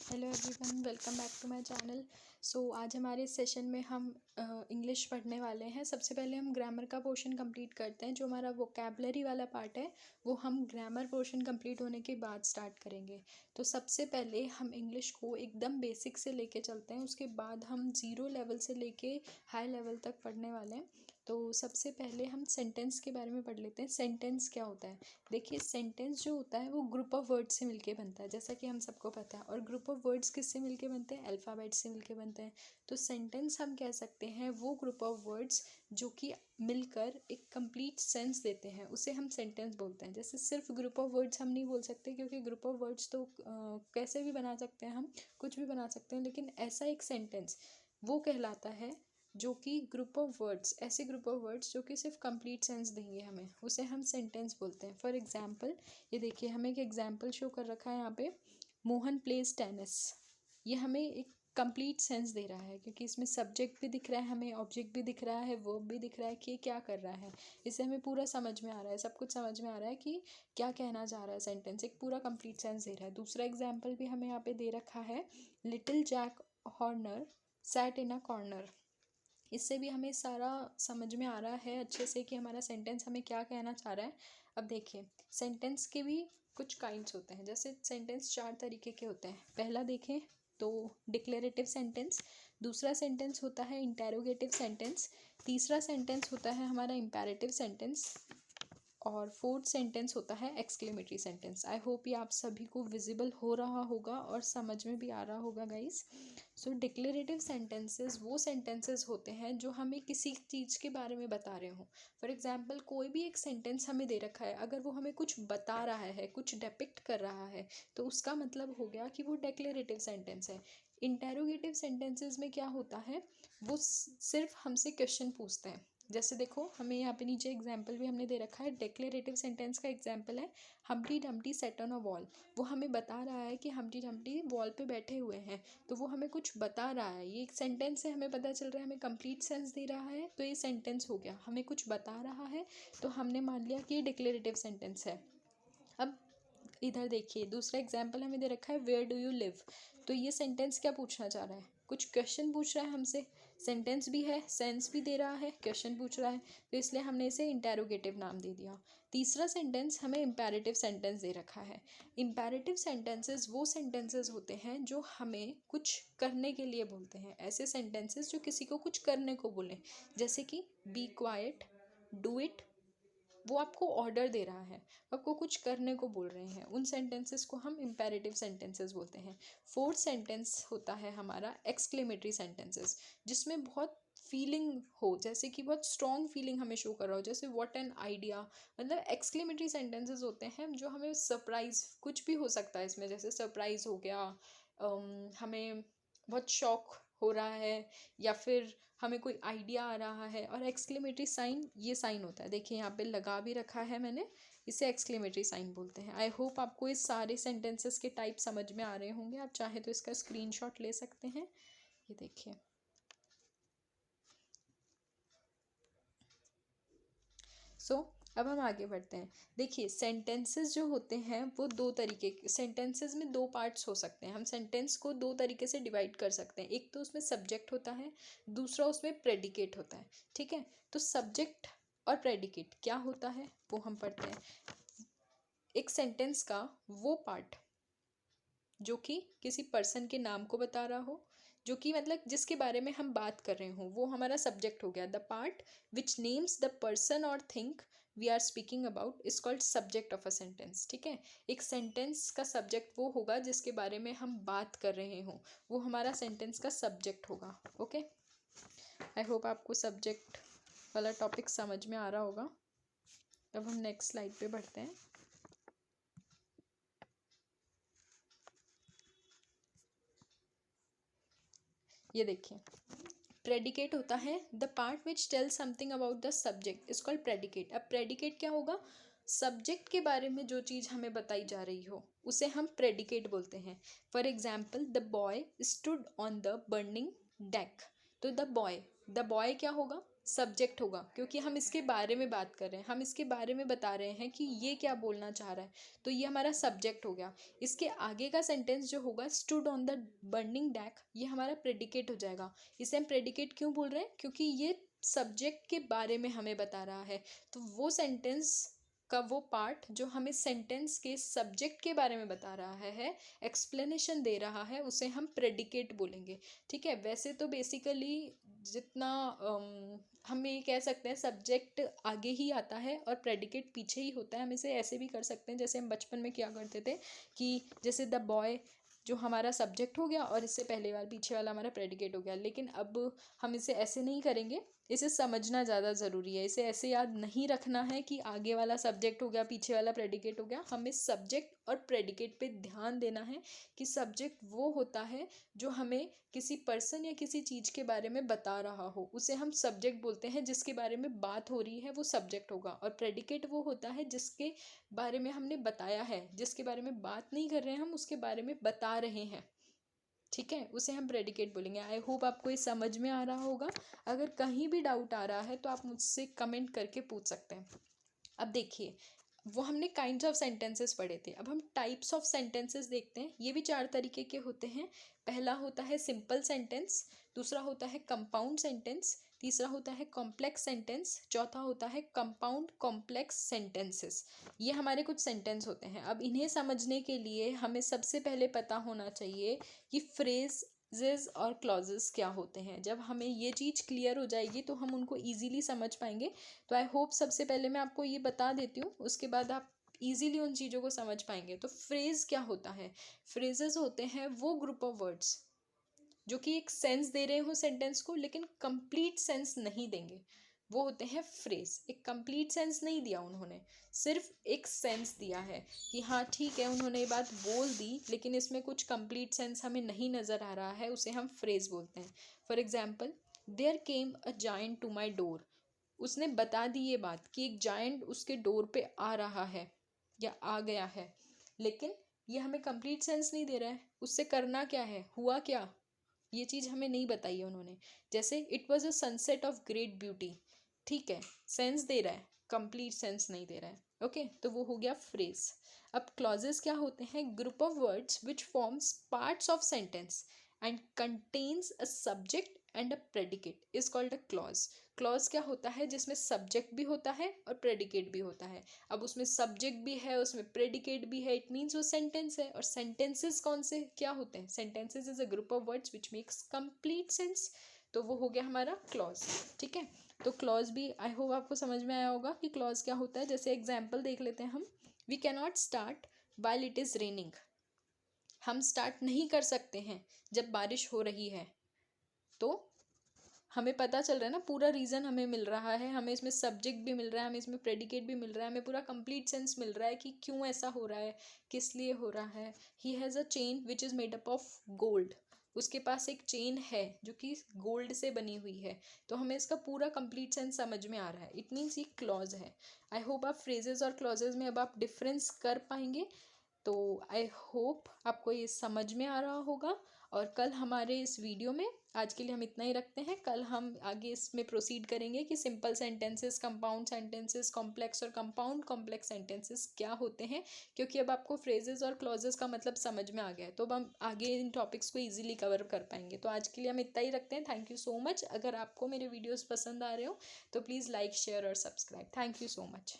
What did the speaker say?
Hello everyone, welcome back to my channel. आज हमारे इस सेशन में हम इंग्लिश पढ़ने वाले हैं। सबसे पहले हम ग्रामर का पोर्शन कंप्लीट करते हैं। जो हमारा वोकैबलरी वाला पार्ट है वो हम ग्रामर पोर्शन कंप्लीट होने के बाद स्टार्ट करेंगे। तो सबसे पहले हम इंग्लिश को एकदम बेसिक से लेके चलते हैं, उसके बाद हम ज़ीरो लेवल से लेके हाई लेवल तक पढ़ने वाले हैं। तो सबसे पहले हम सेंटेंस के बारे में पढ़ लेते हैं। सेंटेंस क्या होता है? देखिए, सेंटेंस जो होता है वो ग्रुप ऑफ वर्ड्स से मिलके बनता है, जैसा कि हम सबको पता है। और ग्रुप ऑफ वर्ड्स किससे मिलके बनते हैं? अल्फ़ाबेट से मिलके बनते हैं। तो सेंटेंस हम कह सकते हैं वो ग्रुप ऑफ वर्ड्स जो कि मिलकर एक कंप्लीट सेंस देते हैं, उसे हम सेंटेंस बोलते हैं। जैसे सिर्फ ग्रुप ऑफ वर्ड्स हम नहीं बोल सकते, क्योंकि ग्रुप ऑफ वर्ड्स तो कैसे भी बना सकते हैं, हम कुछ भी बना सकते हैं। लेकिन ऐसा एक सेंटेंस वो कहलाता है जो कि ग्रुप ऑफ वर्ड्स, ऐसे ग्रुप ऑफ वर्ड्स जो कि सिर्फ कंप्लीट सेंस देंगे हमें, उसे हम सेंटेंस बोलते हैं। फॉर एग्जांपल, ये देखिए, हमें एक एग्जांपल शो कर रखा है यहाँ पे, मोहन प्लेज टेनिस। ये हमें एक कंप्लीट सेंस दे रहा है, क्योंकि इसमें सब्जेक्ट भी दिख रहा है, हमें ऑब्जेक्ट भी दिख रहा है, वर्ब भी दिख रहा है कि ये क्या कर रहा है। इससे हमें पूरा समझ में आ रहा है, सब कुछ समझ में आ रहा है कि क्या कहना चाह रहा है। सेंटेंस एक पूरा कंप्लीट सेंस दे रहा है। दूसरा एग्जाम्पल भी हमें यहाँ पे दे रखा है, little Jack Horner sat in a corner. इससे भी हमें सारा समझ में आ रहा है अच्छे से कि हमारा सेंटेंस हमें क्या कहना चाह रहा है। अब देखिए, सेंटेंस के भी कुछ काइंड्स होते हैं। जैसे सेंटेंस 4 तरीके के होते हैं। पहला देखें तो डिक्लेरेटिव सेंटेंस, दूसरा सेंटेंस होता है इंटेरोगेटिव सेंटेंस, तीसरा सेंटेंस होता है हमारा इंपेरेटिव सेंटेंस, और फोर्थ सेंटेंस होता है एक्सक्लेमेटरी सेंटेंस। आई होप ये आप सभी को विजिबल हो रहा होगा और समझ में भी आ रहा होगा गाइस। डिक्लेरेटिव सेंटेंसेस वो सेंटेंसेस होते हैं जो हमें किसी चीज़ के बारे में बता रहे हों। फॉर एग्जांपल, कोई भी एक सेंटेंस हमें दे रखा है, अगर वो हमें कुछ बता रहा है, कुछ डिपिक्ट कर रहा है, तो उसका मतलब हो गया कि वो डिक्लेरेटिव सेंटेंस है। इंटेरोगेटिव सेंटेंसेस में क्या होता है, वो सिर्फ हमसे क्वेश्चन पूछते हैं। जैसे देखो, हमें यहाँ पे नीचे एग्जाम्पल भी हमने दे रखा है। डिक्लेरेटिव सेंटेंस का एग्जाम्पल है, Humpty Dumpty set on a wall. वो हमें बता रहा है कि हम्टी डम्टी वॉल पे बैठे हुए हैं, तो वो हमें कुछ बता रहा है। ये एक सेंटेंस है, हमें पता चल रहा है, हमें कंप्लीट सेंस दे रहा है, तो ये सेंटेंस हो गया। हमें कुछ बता रहा है तो हमने मान लिया कि ये डिक्लेरेटिव सेंटेंस है। अब इधर देखिए, दूसरा एग्जाम्पल हमें दे रखा है, वेयर डू यू लिव। तो ये सेंटेंस क्या पूछना चाह रहा है? कुछ क्वेश्चन पूछ रहा है हमसे। सेंटेंस भी है, सेंस भी दे रहा है, क्वेश्चन पूछ रहा है, तो इसलिए हमने इसे इंटेरोगेटिव नाम दे दिया। तीसरा सेंटेंस हमें इंपेरेटिव सेंटेंस दे रखा है। इंपेरेटिव सेंटेंसेस वो सेंटेंसेस होते हैं जो हमें कुछ करने के लिए बोलते हैं। ऐसे सेंटेंसेस जो किसी को कुछ करने को बोले, जैसे कि बी क्वाइट, डू इट, वो आपको ऑर्डर दे रहा है, आपको कुछ करने को बोल रहे हैं। उन सेंटेंसेस को हम इंपेरेटिव सेंटेंसेस बोलते हैं। फोर्थ सेंटेंस होता है हमारा एक्सक्लेमेटरी सेंटेंसेस, जिसमें बहुत फीलिंग हो, जैसे कि बहुत स्ट्रॉन्ग फीलिंग हमें शो कर रहा हो, जैसे व्हाट एन आइडिया। मतलब एक्सक्लेमेटरी सेंटेंसेस होते हैं जो हमें सरप्राइज, कुछ भी हो सकता है इसमें, जैसे सरप्राइज हो गया, हमें बहुत शौक हो रहा है, या फिर हमें कोई आइडिया आ रहा है। और एक्सक्लेमेटरी साइन, ये साइन होता है, देखिए यहाँ पे लगा भी रखा है मैंने, इसे एक्सक्लेमेटरी साइन बोलते हैं। आई होप आपको इस सारे सेंटेंसेस के टाइप समझ में आ रहे होंगे। आप चाहे तो इसका स्क्रीनशॉट ले सकते हैं। ये देखिए, अब हम आगे बढ़ते हैं। देखिए, सेंटेंसेस जो होते हैं वो दो तरीके के, सेंटेंसेस में दो पार्ट्स हो सकते हैं। हम सेंटेंस को दो तरीके से डिवाइड कर सकते हैं। एक तो उसमें सब्जेक्ट होता है, दूसरा उसमें प्रेडिकेट होता है। ठीक है, तो सब्जेक्ट और प्रेडिकेट क्या होता है वो हम पढ़ते हैं। एक सेंटेंस का वो पार्ट जो कि किसी पर्सन के नाम को बता रहा हो, जो कि मतलब जिसके बारे में हम बात कर रहे हो, वो हमारा सब्जेक्ट हो गया। The part which names the person और thing we are speaking about is called subject of a sentence. ठीक है, एक सेंटेंस का सब्जेक्ट वो होगा जिसके बारे में हम बात कर रहे हो, वो हमारा सेंटेंस का सब्जेक्ट होगा। ओके, आई होप आपको सब्जेक्ट वाला टॉपिक समझ में आ रहा होगा। अब हम नेक्स्ट स्लाइड पे बढ़ते हैं। ये देखिए, प्रेडिकेट होता है the part which tell something about the subject is called predicate. अब प्रेडिकेट क्या होगा? सब्जेक्ट के बारे में जो चीज़ हमें बताई जा रही हो उसे हम प्रेडिकेट बोलते हैं। For example, the boy stood on the burning deck. तो द बॉय क्या होगा? सब्जेक्ट होगा, क्योंकि हम इसके बारे में बात कर रहे हैं, हम इसके बारे में बता रहे हैं कि ये क्या बोलना चाह रहा है, तो ये हमारा सब्जेक्ट हो गया। इसके आगे का सेंटेंस जो होगा, stood on the burning deck, ये हमारा प्रेडिकेट हो जाएगा। इसे हम प्रेडिकेट क्यों बोल रहे हैं, क्योंकि ये सब्जेक्ट के बारे में हमें बता रहा है। तो वो सेंटेंस का वो पार्ट जो हमें सेंटेंस के सब्जेक्ट के बारे में बता रहा है, एक्सप्लेनेशन दे रहा है, उसे हम प्रेडिकेट बोलेंगे। ठीक है। वैसे तो बेसिकली जितना हम ये कह सकते हैं, सब्जेक्ट आगे ही आता है और प्रेडिकेट पीछे ही होता है। हम इसे ऐसे भी कर सकते हैं, जैसे हम बचपन में क्या करते थे कि जैसे द बॉय जो हमारा सब्जेक्ट हो गया और इससे पहले वाला पीछे वाला हमारा प्रेडिकेट हो गया। लेकिन अब हम इसे ऐसे नहीं करेंगे, इसे समझना ज़्यादा ज़रूरी है। इसे ऐसे याद नहीं रखना है कि आगे वाला सब्जेक्ट हो गया, पीछे वाला प्रेडिकेट हो गया। हमें सब्जेक्ट और प्रेडिकेट पे ध्यान देना है कि सब्जेक्ट वो होता है जो हमें किसी पर्सन या किसी चीज़ के बारे में बता रहा हो, उसे हम सब्जेक्ट बोलते हैं। जिसके बारे में बात हो रही है वो सब्जेक्ट होगा, और प्रेडिकेट वो होता है जिसके बारे में हमने बताया है, जिसके बारे में बात नहीं कर रहे हैं हम, उसके बारे में बता रहे हैं। ठीक है, उसे हम प्रेडिकेट बोलेंगे। आई होप आपको ये समझ में आ रहा होगा। अगर कहीं भी डाउट आ रहा है तो आप मुझसे कमेंट करके पूछ सकते हैं। अब देखिए, वो हमने काइंड्स ऑफ सेंटेंसेस पढ़े थे, अब हम टाइप्स ऑफ सेंटेंसेस देखते हैं। ये भी 4 तरीके के होते हैं। पहला होता है सिंपल सेंटेंस, दूसरा होता है कंपाउंड सेंटेंस, तीसरा होता है कॉम्प्लेक्स सेंटेंस, चौथा होता है कंपाउंड कॉम्प्लेक्स सेंटेंसेस। ये हमारे कुछ सेंटेंस होते हैं। अब इन्हें समझने के लिए हमें सबसे पहले पता होना चाहिए कि फ्रेजेस और क्लॉजेस क्या होते हैं। जब हमें ये चीज़ क्लियर हो जाएगी तो हम उनको ईजीली समझ पाएंगे। तो आई होप सबसे पहले मैं आपको ये बता देती हूँ, उसके बाद आप इजीली उन चीज़ों को समझ पाएंगे। तो फ्रेज क्या होता है? फ्रेजेस होते हैं वो ग्रुप ऑफ वर्ड्स जो कि एक सेंस दे रहे हो सेंटेंस को, लेकिन कंप्लीट सेंस नहीं देंगे, वो होते हैं फ्रेज। एक कंप्लीट सेंस नहीं दिया उन्होंने, सिर्फ एक सेंस दिया है कि हाँ ठीक है उन्होंने ये बात बोल दी, लेकिन इसमें कुछ कंप्लीट सेंस हमें नहीं नज़र आ रहा है, उसे हम फ्रेज बोलते हैं। For example, there came a giant to my door. उसने बता दी ये बात कि एक जायंट उसके डोर पे आ रहा है या आ गया है, लेकिन ये हमें कंप्लीट सेंस नहीं दे रहा है। उससे करना क्या है, हुआ क्या, ये चीज़ हमें नहीं बताई है उन्होंने। जैसे it was a sunset of great beauty, ठीक है, सेंस दे रहा है, कंप्लीट सेंस नहीं दे रहा है। ओके, तो वो हो गया फ्रेज। अब क्लॉजेस क्या होते हैं? Group of words which forms parts of sentence and contains a subject and a predicate is called a clause. Clause क्या होता है? जिसमें सब्जेक्ट भी होता है और प्रेडिकेट भी होता है। अब उसमें सब्जेक्ट भी है, उसमें प्रेडिकेट भी है, इट मीन्स वो सेंटेंस है। और सेंटेंसेस कौन से क्या होते हैं? Sentences is a group of words which makes complete sense, तो वो हो गया हमारा क्लॉज। ठीक है, तो क्लॉज भी आई होप आपको समझ में आया होगा कि क्लॉज क्या होता है। जैसे एग्जाम्पल देख लेते हैं हम। We can not start while it is raining. हम स्टार्ट नहीं कर सकते हैं जब बारिश हो रही है। तो हमें पता चल रहा है ना, पूरा रीज़न हमें मिल रहा है, हमें इसमें सब्जेक्ट भी मिल रहा है, हमें इसमें प्रेडिकेट भी मिल रहा है, हमें पूरा कंप्लीट सेंस मिल रहा है कि क्यों ऐसा हो रहा है, किस लिए हो रहा है। He has a chain which is made up of gold. उसके पास एक चेन है जो कि गोल्ड से बनी हुई है। तो हमें इसका पूरा कंप्लीट सेंस समझ में आ रहा है, इट मीन्स ये क्लॉज है। आई होप आप फ्रेजेस और क्लॉजेज में अब आप डिफरेंस कर पाएंगे। तो आई होप आपको ये समझ में आ रहा होगा। और कल हमारे इस वीडियो में, आज के लिए हम इतना ही रखते हैं, कल हम आगे इसमें प्रोसीड करेंगे कि simple sentences, compound sentences, complex और कंपाउंड कॉम्प्लेक्स सेंटेंसेस क्या होते हैं। क्योंकि अब आपको फ्रेजेस और क्लॉजेस का मतलब समझ में आ गया है, तो अब हम आगे इन टॉपिक्स को ईजिली कवर कर पाएंगे। तो आज के लिए हम इतना ही रखते हैं। Thank you so much. अगर आपको मेरे वीडियोज़ पसंद आ रहे हो तो प्लीज़ लाइक, शेयर और subscribe. Thank you so much.